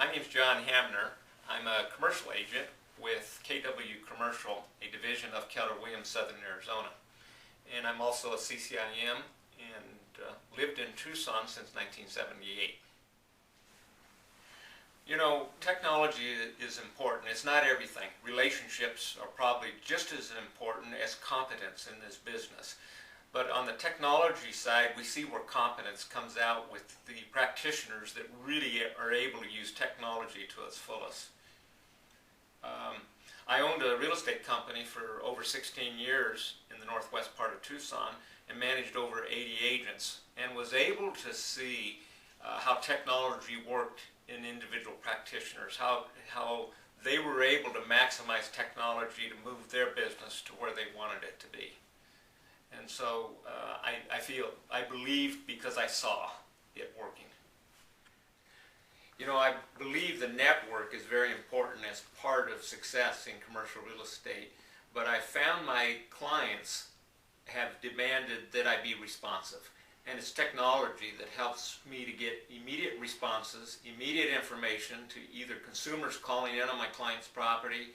My name is John Hamner. I'm a commercial agent with KW Commercial, a division of Keller Williams, Southern Arizona. And I'm also a CCIM and lived in Tucson since 1978. You know, technology is important. It's not everything. Relationships are probably just as important as competence in this business. But on the technology side, we see where competence comes out with the practitioners that really are able to use technology to its fullest. I owned a real estate company for over 16 years in the northwest part of Tucson and managed over 80 agents and was able to see how technology worked in individual practitioners, how they were able to maximize technology to move their business to where they wanted it to be. And so I believe because I saw it working. You know, I believe the network is very important as part of success in commercial real estate, but I found my clients have demanded that I be responsive. And it's technology that helps me to get immediate responses, immediate information to either consumers calling in on my client's property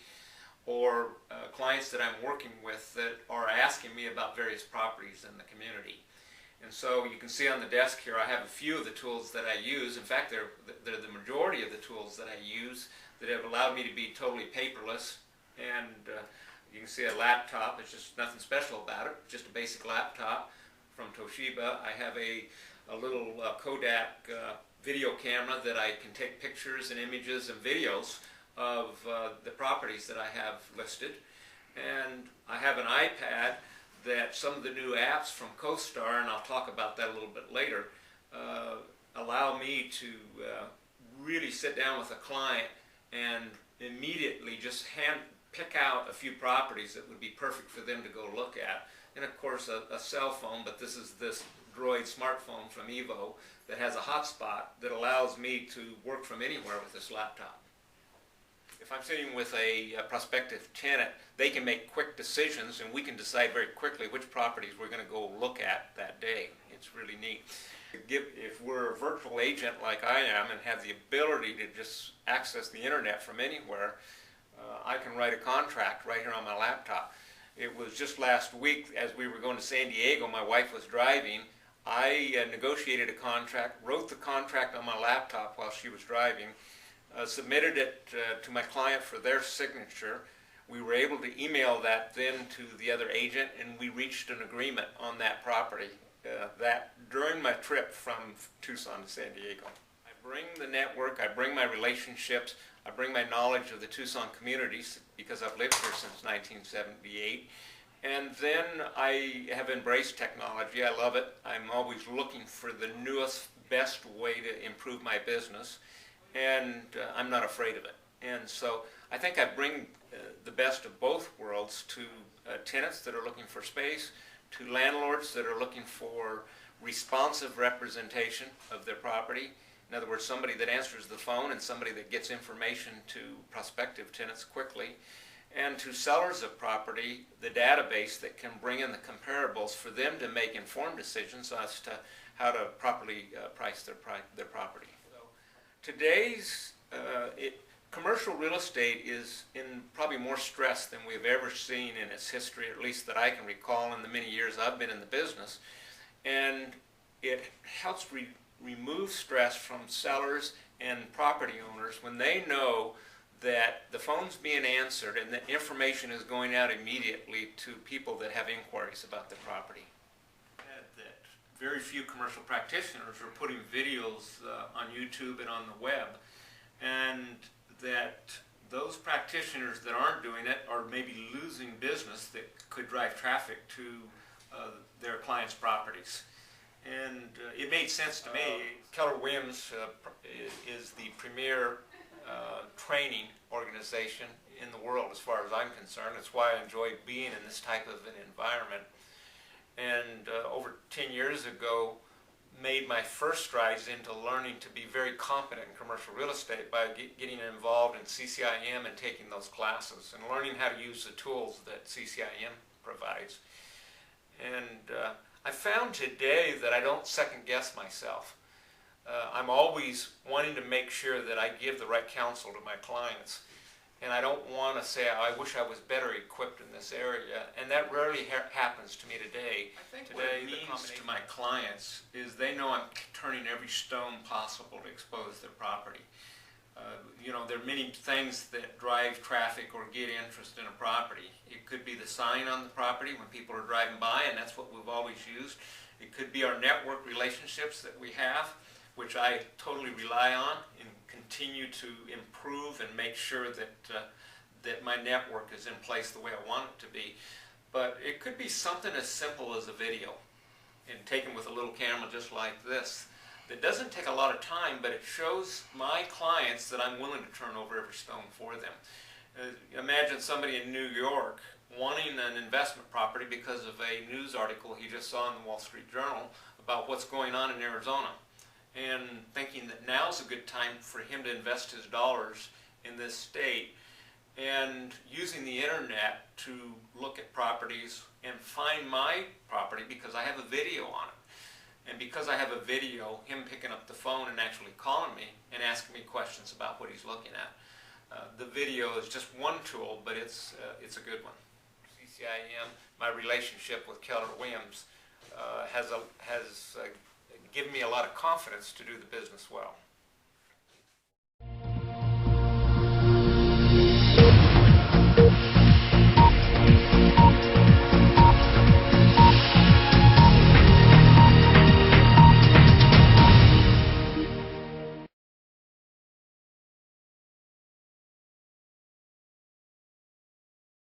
or clients that I'm working with that are asking me about various properties in the community. And so you can see on the desk here I have a few of the tools that I use. In fact, they're the majority of the tools that I use that have allowed me to be totally paperless. And you can see a laptop. It's just nothing special about it, just a basic laptop from Toshiba. I have a little Kodak video camera that I can take pictures and images and videos of the properties that I have listed. And I have an iPad that some of the new apps from CoStar, and I'll talk about that a little bit later, allow me to really sit down with a client and immediately just pick out a few properties that would be perfect for them to go look at. And of course a cell phone, but this is this Droid smartphone from Evo that has a hotspot that allows me to work from anywhere with this laptop. If I'm sitting with a prospective tenant, they can make quick decisions and we can decide very quickly which properties we're going to go look at that day. It's really neat. If we're a virtual agent like I am and have the ability to just access the internet from anywhere, I can write a contract right here on my laptop. It was just last week as we were going to San Diego, my wife was driving. I negotiated a contract, wrote the contract on my laptop while she was driving, submitted it to my client for their signature. We were able to email that then to the other agent and we reached an agreement on that property during my trip from Tucson to San Diego. I bring the network, I bring my relationships, I bring my knowledge of the Tucson communities because I've lived here since 1978. And then I have embraced technology. I love it. I'm always looking for the newest, best way to improve my business. And I'm not afraid of it. And so I think I bring the best of both worlds to tenants that are looking for space, to landlords that are looking for responsive representation of their property. In other words, somebody that answers the phone and somebody that gets information to prospective tenants quickly. And to sellers of property, the database that can bring in the comparables for them to make informed decisions as to how to properly price their property. Today's commercial real estate is in probably more stress than we've ever seen in its history, at least that I can recall in the many years I've been in the business. And it helps remove stress from sellers and property owners when they know that the phone's being answered and the information is going out immediately to people that have inquiries about the property. Very few commercial practitioners are putting videos on YouTube and on the web, and that those practitioners that aren't doing it are maybe losing business that could drive traffic to their clients' properties. And it made sense to me. Keller Williams is the premier training organization in the world as far as I'm concerned. It's why I enjoy being in this type of an environment. And over 10 years ago, made my first strides into learning to be very competent in commercial real estate by getting involved in CCIM and taking those classes and learning how to use the tools that CCIM provides. And I found today that I don't second guess myself. I'm always wanting to make sure that I give the right counsel to my clients. And I don't want to say, I wish I was better equipped in this area, and that rarely happens to me today. I think today, what it means to my clients is they know I'm turning every stone possible to expose their property. There are many things that drive traffic or get interest in a property. It could be the sign on the property when people are driving by, and that's what we've always used. It could be our network relationships that we have, which I totally rely on and continue to improve and make sure that my network is in place the way I want it to be. But it could be something as simple as a video, and taken with a little camera just like this. That doesn't take a lot of time, but it shows my clients that I'm willing to turn over every stone for them. Imagine somebody in New York wanting an investment property because of a news article he just saw in the Wall Street Journal about what's going on in Arizona, and thinking that now's a good time for him to invest his dollars in this state, and using the internet to look at properties and find my property because I have a video on it. And because I have a video, him picking up the phone and actually calling me and asking me questions about what he's looking at. The video is just one tool, but it's a good one. CCIM, my relationship with Keller Williams has given me a lot of confidence to do the business well.